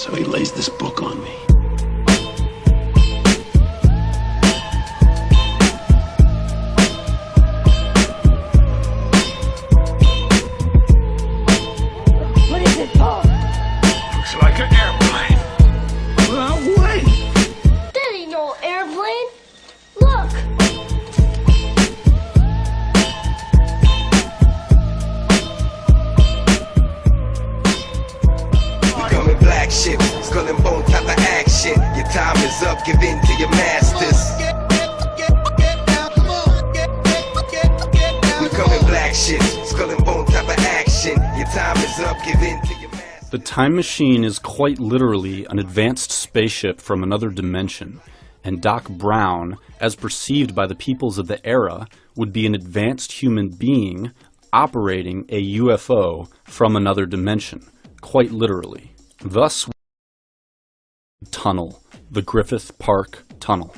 So he lays this book on me. What is it, Paul? Looks like an airplane. Well, wait. That ain't no airplane. Look. Coming black ships, skull and bone type of action. Your time is up, give in to your masters. We coming black ships, skull and bone type of action. Your time is up, give in to your masters. The time machine is quite literally an advanced spaceship from another dimension, and Doc Brown, as perceived by the peoples of the era, would be an advanced human being operating a UFO from another dimension, quite literally. Thus, tunnel, the Griffith Park Tunnel.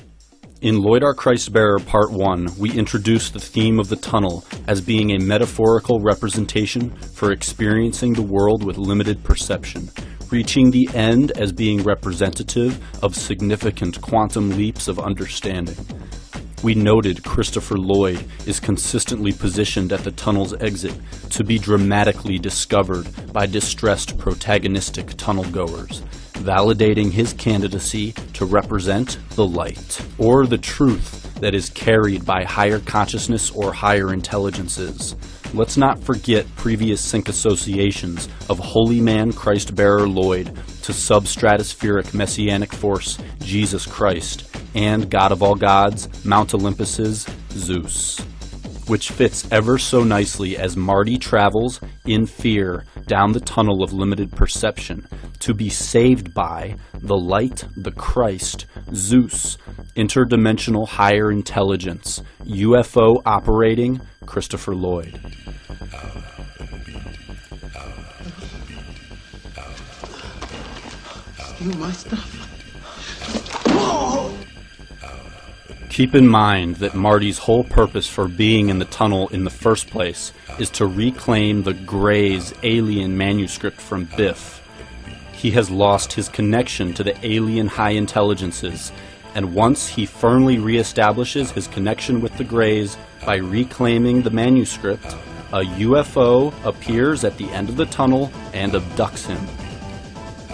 In Lloyd R. Christbearer Part 1, we introduce the theme of the tunnel as being a metaphorical representation for experiencing the world with limited perception, reaching the end as being representative of significant quantum leaps of understanding. We noted Christopher Lloyd is consistently positioned at the tunnel's exit to be dramatically discovered by distressed protagonistic tunnel goers, validating his candidacy to represent the light, or the truth that is carried by higher consciousness or higher intelligences. Let's not forget previous sync associations of Holy Man Christ-bearer Lloyd to substratospheric messianic force Jesus Christ and God of all gods, Mount Olympus's Zeus, which fits ever so nicely as Marty travels in fear down the tunnel of limited perception to be saved by the light, the Christ, Zeus, interdimensional higher intelligence, UFO operating Christopher Lloyd. Steal my stuff. Keep in mind that Marty's whole purpose for being in the tunnel in the first place is to reclaim the Gray's alien manuscript from Biff. He has lost his connection to the alien high intelligences, and once he firmly reestablishes his connection with the Greys by reclaiming the manuscript, a UFO appears at the end of the tunnel and abducts him,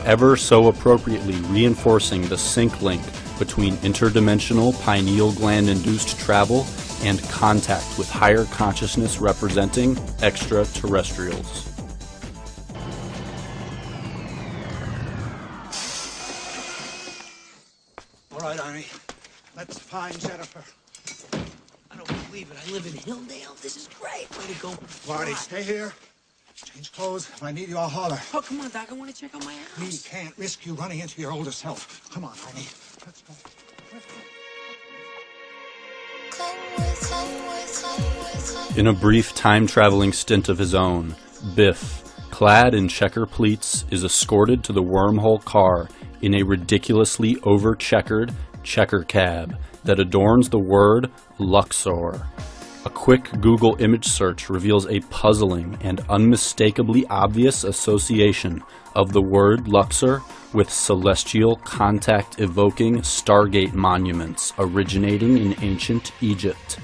ever so appropriately reinforcing the sync link between interdimensional pineal gland-induced travel and contact with higher consciousness representing extraterrestrials. All right, Arnie. Let's find Jennifer. I don't believe it. I live in Hilldale. This is great. Way to go. Marty, stay here. Change clothes. If I need you, I'll holler. Oh, come on, Doc. I want to check out my house. We can't risk you running into your older self. Come on, Arnie. Let's go. In a brief time-traveling stint of his own, Biff, clad in checker pleats, is escorted to the Wormhole car in a ridiculously over-checkered checker cab that adorns the word Luxor. A quick Google image search reveals a puzzling and unmistakably obvious association of the word Luxor with celestial contact-evoking Stargate monuments originating in ancient Egypt,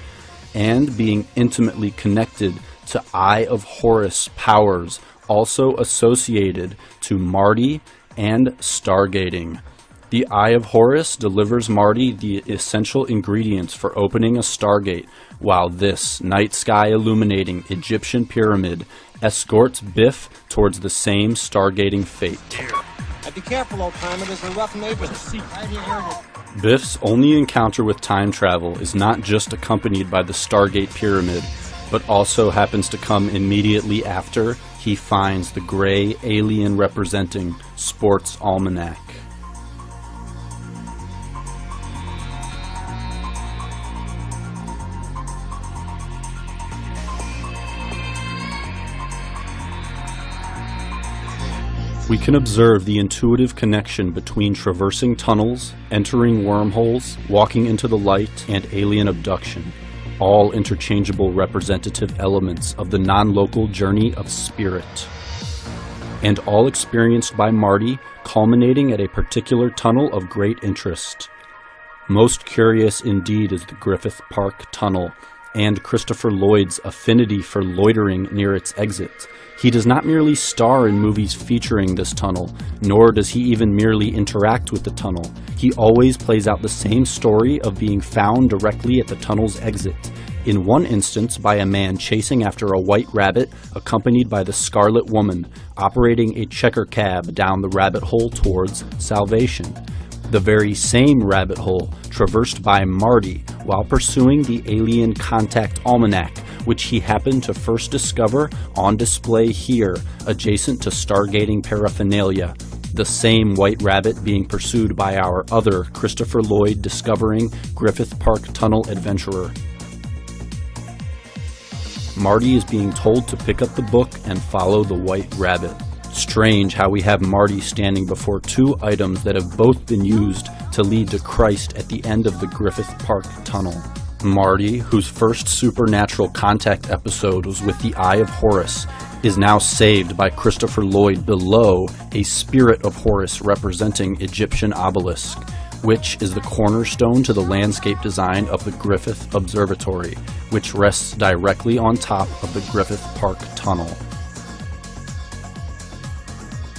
and being intimately connected to Eye of Horus powers also associated to Marty and stargating. The Eye of Horus delivers Marty the essential ingredients for opening a stargate, while this night sky illuminating Egyptian pyramid escorts Biff towards the same stargating fate. Be careful, old timer. There's a rough neighborhood. Right here. Biff's only encounter with time travel is not just accompanied by the Stargate Pyramid, but also happens to come immediately after he finds the gray alien representing Sports Almanac. We can observe the intuitive connection between traversing tunnels, entering wormholes, walking into the light, and alien abduction, all interchangeable representative elements of the non-local journey of spirit. and all experienced by Marty, culminating at a particular tunnel of great interest. Most curious indeed is the Griffith Park Tunnel, and Christopher Lloyd's affinity for loitering near its exit. He does not merely star in movies featuring this tunnel, nor does he even merely interact with the tunnel. He always plays out the same story of being found directly at the tunnel's exit. In one instance by a man chasing after a white rabbit accompanied by the Scarlet Woman, operating a checker cab down the rabbit hole towards salvation. The very same rabbit hole traversed by Marty while pursuing the Alien Contact Almanac, which he happened to first discover on display here, adjacent to stargating paraphernalia. The same white rabbit being pursued by our other Christopher Lloyd discovering Griffith Park Tunnel adventurer. Marty is being told to pick up the book and follow the white rabbit. Strange how we have Marty standing before two items that have both been used to lead to Christ at the end of the Griffith Park Tunnel. Marty, whose first supernatural contact episode was with the Eye of Horus, is now saved by Christopher Lloyd below a spirit of Horus representing Egyptian obelisk, which is the cornerstone to the landscape design of the Griffith Observatory, which rests directly on top of the Griffith Park Tunnel.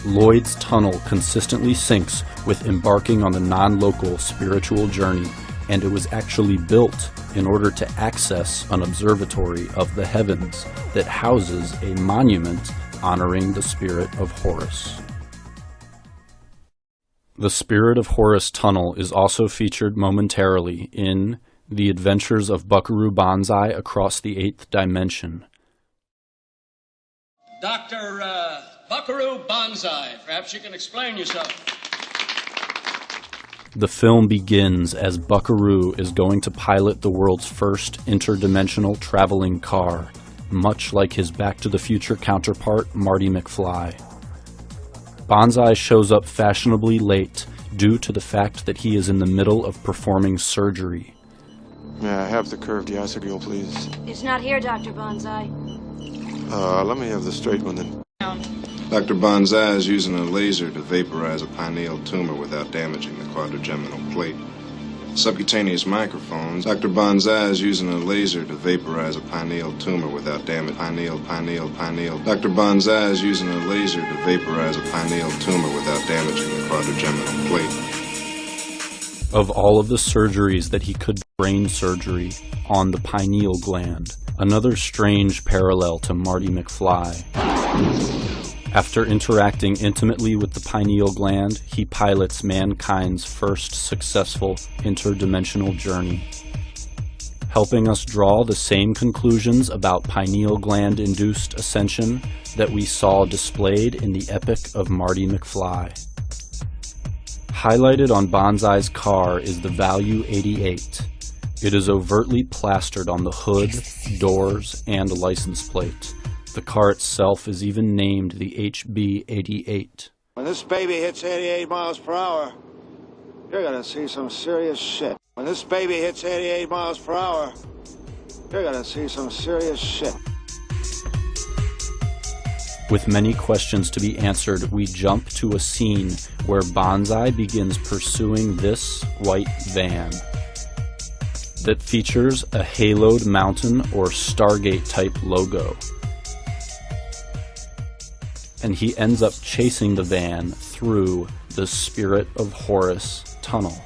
Lloyd's tunnel consistently syncs with embarking on the non-local spiritual journey, and it was actually built in order to access an observatory of the heavens that houses a monument honoring the spirit of Horus. The Spirit of Horus tunnel is also featured momentarily in The Adventures of Buckaroo Banzai Across the Eighth Dimension. Dr. Buckaroo Banzai, perhaps you can explain yourself. The film begins as Buckaroo is going to pilot the world's first interdimensional traveling car, much like his Back to the Future counterpart, Marty McFly. Banzai shows up fashionably late due to the fact that he is in the middle of performing surgery. May I have the curved diacetyl, please? It's not here, Dr. Banzai. Let me have the straight one then. Dr. Banzai is using a laser to vaporize a pineal tumor without damaging the quadrigeminal plate. Subcutaneous microphones. Dr. Banzai is using a laser to vaporize a pineal tumor without damage. Pineal. Dr. Banzai is using a laser to vaporize a pineal tumor without damaging the quadrigeminal plate. Of all of the surgeries that he could, brain surgery on the pineal gland, another strange parallel to Marty McFly. After interacting intimately with the pineal gland, he pilots mankind's first successful interdimensional journey, helping us draw the same conclusions about pineal gland-induced ascension that we saw displayed in the epic of Marty McFly. Highlighted on Banzai's car is the value 88. It is overtly plastered on the hood, doors, and license plate. The car itself is even named the HB88. When this baby hits 88 miles per hour, you're gonna see some serious shit. When this baby hits 88 miles per hour, you're gonna see some serious shit. With many questions to be answered, we jump to a scene where Banzai begins pursuing this white van that features a haloed mountain or Stargate type logo. And he ends up chasing the van through the Spirit of Horus tunnel,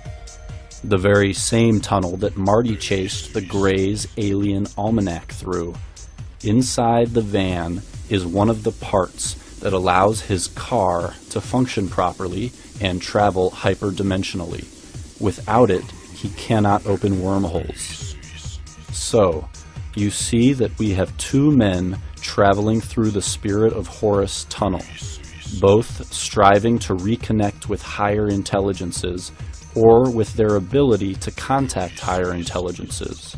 the very same tunnel that Marty chased the Gray's Alien Almanac through. Inside the van is one of the parts that allows his car to function properly and travel hyperdimensionally. Without it, he cannot open wormholes. So, you see that we have two men traveling through the Spirit of Horus tunnel, both striving to reconnect with higher intelligences or with their ability to contact higher intelligences.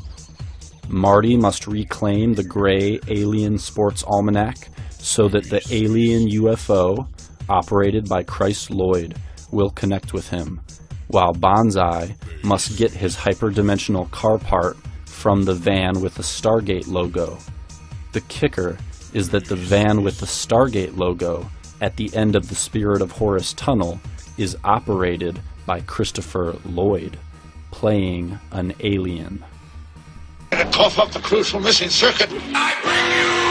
Marty must reclaim the Gray Alien Sports Almanac so that the alien UFO, operated by Christ Lloyd, will connect with him, while Banzai must get his hyperdimensional car part from the van with the Stargate logo. The kicker is that the van with the Stargate logo at the end of the Spirit of Horus tunnel is operated by Christopher Lloyd, playing an alien. And cough up the crucial missing circuit. I bring you